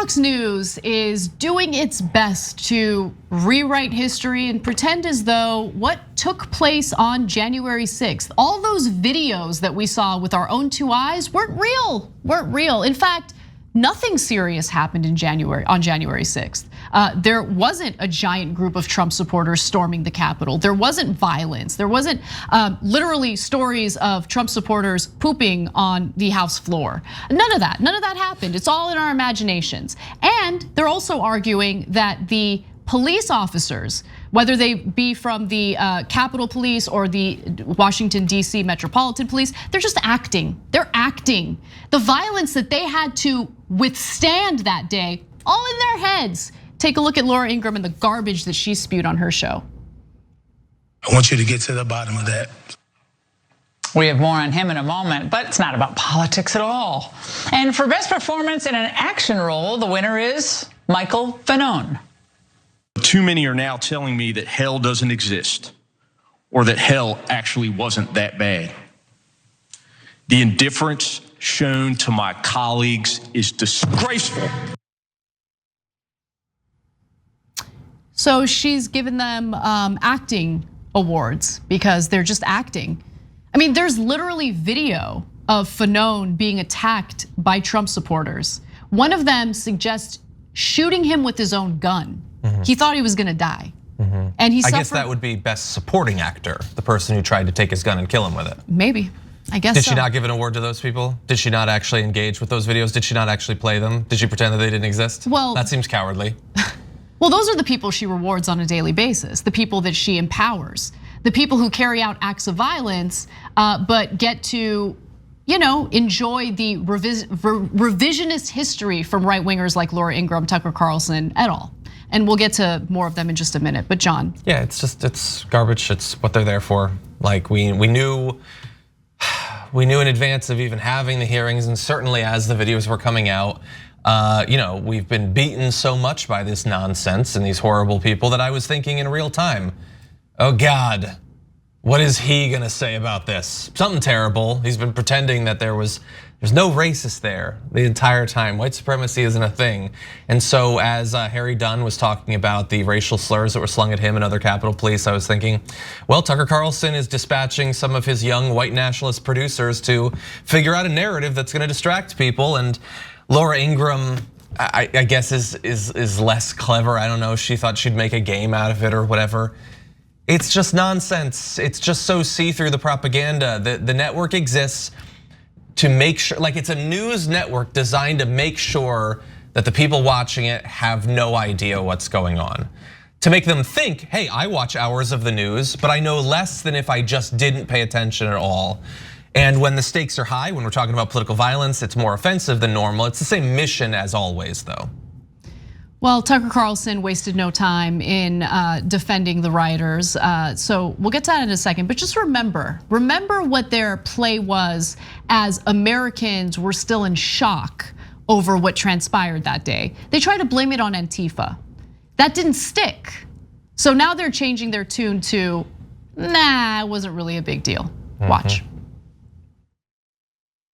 Fox News is doing its best to rewrite history and pretend as though what took place on January 6th, all those videos that we saw with our own two eyes weren't real. In fact, nothing serious happened on January 6th. There wasn't a giant group of Trump supporters storming the Capitol. There wasn't violence. There wasn't literally stories of Trump supporters pooping on the House floor. None of that happened. It's all in our imaginations. And they're also arguing that the police officers, whether they be from the Capitol Police or the Washington, D.C. Metropolitan Police, they're just acting. They're acting. The violence that they had to withstand that day, all in their heads. Take a look at Laura Ingraham and the garbage that she spewed on her show. I want you to get to the bottom of that. We have more on him in a moment, but it's not about politics at all. And for best performance in an action role, the winner is Michael Fanone. Too many are now telling me that hell doesn't exist, or that hell actually wasn't that bad. The indifference shown to my colleagues is disgraceful. So she's given them acting awards because they're just acting. I mean, there's literally video of Fanone being attacked by Trump supporters. One of them suggests shooting him with his own gun. He thought he was gonna die. And he suffered. I guess that would be best supporting actor, the person who tried to take his gun and kill him with it. Maybe, I guess Did so. she not give an award to those people? Did she not actually engage with those videos? Did she not actually play them? Did she pretend that they didn't exist? Well, that seems cowardly. Well, those are the people she rewards on a daily basis, the people that she empowers, the people who carry out acts of violence, but get to, enjoy the revisionist history from right wingers like Laura Ingraham, Tucker Carlson, et al. And we'll get to more of them in just a minute. But John. Yeah, it's garbage. It's what they're there for. Like we knew in advance of even having the hearings, and certainly as the videos were coming out, we've been beaten so much by this nonsense and these horrible people that I was thinking in real time, oh God, what is he gonna say about this? Something terrible. He's been pretending that there's no racist there the entire time. White supremacy isn't a thing. And so as Harry Dunn was talking about the racial slurs that were slung at him and other Capitol Police, I was thinking, well, Tucker Carlson is dispatching some of his young white nationalist producers to figure out a narrative that's gonna distract people. And Laura Ingraham, I guess is less clever. I don't know, she thought she'd make a game out of it or whatever. It's just nonsense. It's just so see-through the propaganda. The network exists to make sure, like it's a news network designed to make sure that the people watching it have no idea what's going on. To make them think, hey, I watch hours of the news, but I know less than if I just didn't pay attention at all. And when the stakes are high, when we're talking about political violence, it's more offensive than normal. It's the same mission as always, though. Well, Tucker Carlson wasted no time in defending the rioters. So we'll get to that in a second, but just remember what their play was as Americans were still in shock over what transpired that day. They tried to blame it on Antifa. That didn't stick. So now they're changing their tune to, nah, it wasn't really a big deal. Watch.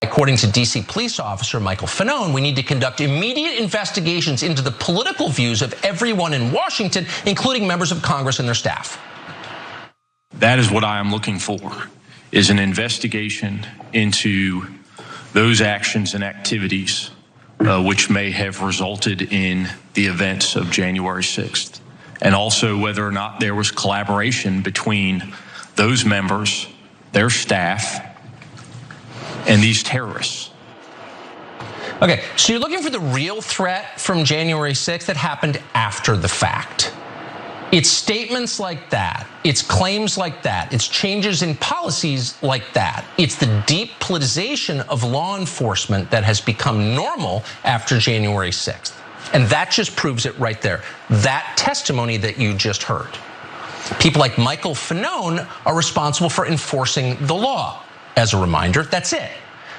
According to DC police officer Michael Fanone, we need to conduct immediate investigations into the political views of everyone in Washington, including members of Congress and their staff. That is what I am looking for, is an investigation into those actions and activities which may have resulted in the events of January 6th. And also whether or not there was collaboration between those members, their staff, and these terrorists. Okay, so you're looking for the real threat from January 6th that happened after the fact. It's statements like that, it's claims like that, it's changes in policies like that. It's the deep politicization of law enforcement that has become normal after January 6th. And that just proves it right there. That testimony that you just heard. People like Michael Fanone are responsible for enforcing the law. As a reminder, that's it.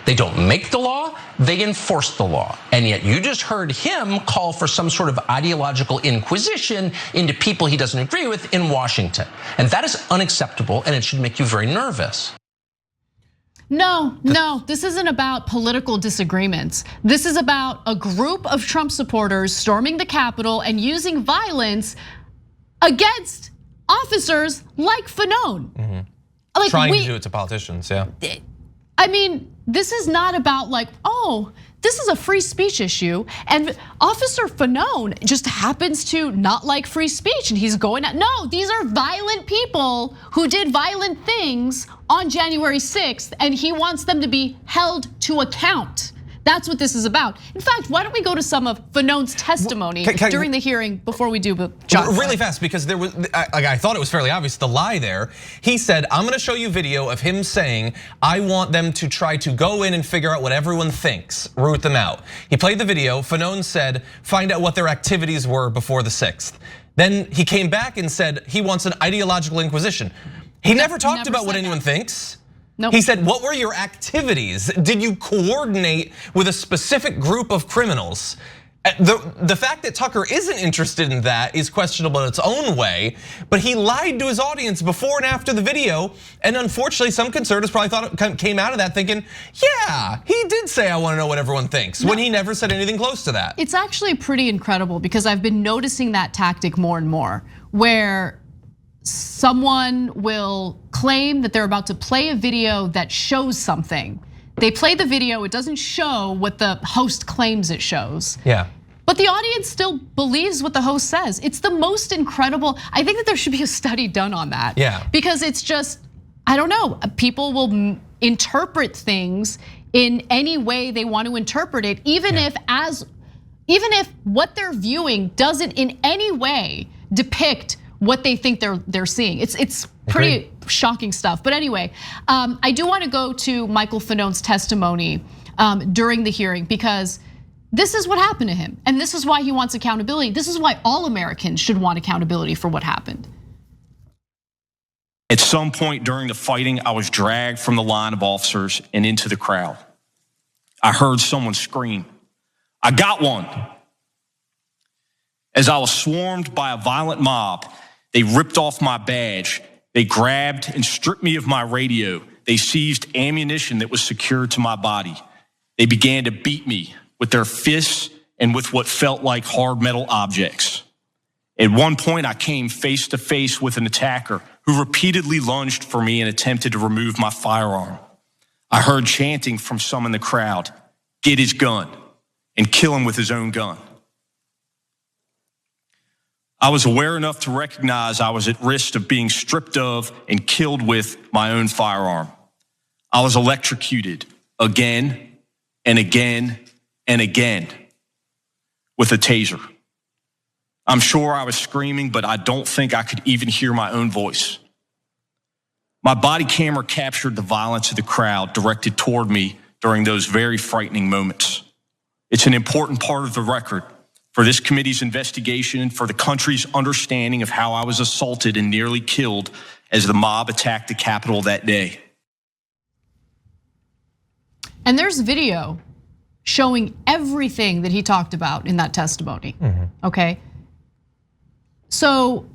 They don't make the law, they enforce the law. And yet you just heard him call for some sort of ideological inquisition into people he doesn't agree with in Washington. And that is unacceptable, and it should make you very nervous. No, this isn't about political disagreements. This is about a group of Trump supporters storming the Capitol and using violence against officers like Fanon. Like trying to do it to politicians, yeah. I mean, this is not about like, oh, this is a free speech issue, and Officer Fanon just happens to not like free speech, and he's going out. No, these are violent people who did violent things on January 6th, and he wants them to be held to account. That's what this is about. In fact, why don't we go to some of Fanon's testimony during the hearing before we do John? Really fast, because there was, I thought it was fairly obvious the lie there. He said, I'm gonna show you video of him saying, I want them to try to go in and figure out what everyone thinks, root them out. He played the video, Fanon said, find out what their activities were before the 6th. Then he came back and said he wants an ideological inquisition. He never talked about what anyone thinks. Nope. He said, what were your activities? Did you coordinate with a specific group of criminals? The fact that Tucker isn't interested in that is questionable in its own way, but he lied to his audience before and after the video. And unfortunately, some conservatives probably thought it came out of that thinking, yeah, he did say I want to know what everyone thinks, when he never said anything close to that. It's actually pretty incredible because I've been noticing that tactic more and more, where someone will claim that they're about to play a video that shows something. They play the video, it doesn't show what the host claims it shows. Yeah. But the audience still believes what the host says. It's the most incredible. I think that there should be a study done on that. Yeah. Because it's just, I don't know, people will interpret things in any way they want to interpret it, even if what they're viewing doesn't in any way depict what they think they're seeing. It's pretty shocking stuff. But anyway, I do want to go to Michael Fanon's testimony during the hearing, because this is what happened to him, and this is why he wants accountability. This is why all Americans should want accountability for what happened. At some point during the fighting, I was dragged from the line of officers and into the crowd. I heard someone scream, "I got one." As I was swarmed by a violent mob, they ripped off my badge. They grabbed and stripped me of my radio. They seized ammunition that was secured to my body. They began to beat me with their fists and with what felt like hard metal objects. At one point, I came face to face with an attacker who repeatedly lunged for me and attempted to remove my firearm. I heard chanting from some in the crowd, "Get his gun," and kill him with his own gun. I was aware enough to recognize I was at risk of being stripped of and killed with my own firearm. I was electrocuted again and again and again with a taser. I'm sure I was screaming, but I don't think I could even hear my own voice. My body camera captured the violence of the crowd directed toward me during those very frightening moments. It's an important part of the record for this committee's investigation and for the country's understanding of how I was assaulted and nearly killed as the mob attacked the Capitol that day. And there's video showing everything that he talked about in that testimony, okay? So,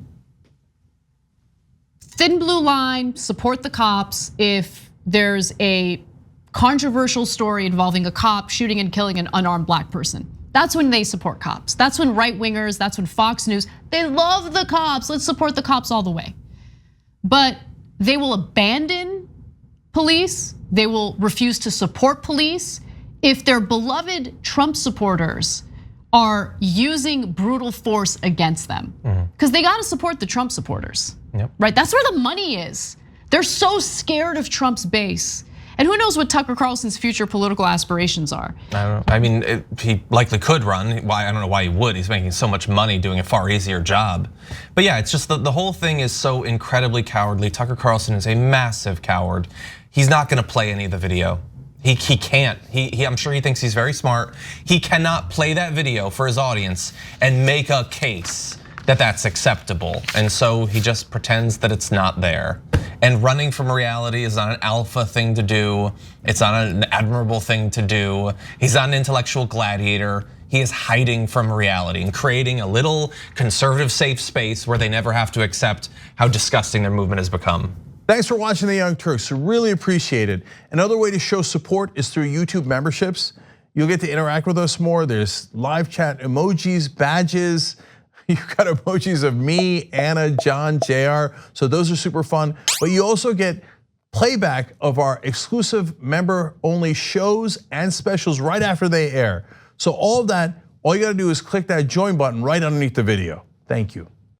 thin blue line, support the cops if there's a controversial story involving a cop shooting and killing an unarmed black person. That's when they support cops. That's when right-wingers, that's when Fox News, they love the cops. Let's support the cops all the way. But they will abandon police. They will refuse to support police if their beloved Trump supporters are using brutal force against them. Because they gotta support the Trump supporters, right? That's where the money is. They're so scared of Trump's base. And who knows what Tucker Carlson's future political aspirations are? I don't know. I mean, he likely could run. Why? I don't know why he would. He's making so much money doing a far easier job. But yeah, it's just the whole thing is so incredibly cowardly. Tucker Carlson is a massive coward. He's not gonna play any of the video. He can't. I'm sure he thinks he's very smart. He cannot play that video for his audience and make a case that that's acceptable. And so he just pretends that it's not there. And running from reality is not an alpha thing to do. It's not an admirable thing to do. He's not an intellectual gladiator. He is hiding from reality and creating a little conservative safe space where they never have to accept how disgusting their movement has become. Thanks for watching The Young Turks, really appreciate it. Another way to show support is through YouTube memberships. You'll get to interact with us more. There's live chat emojis, badges. You've got emojis of me, Anna, John, JR. So those are super fun. But you also get playback of our exclusive member-only shows and specials right after they air. So all of that, all you gotta do is click that join button right underneath the video. Thank you.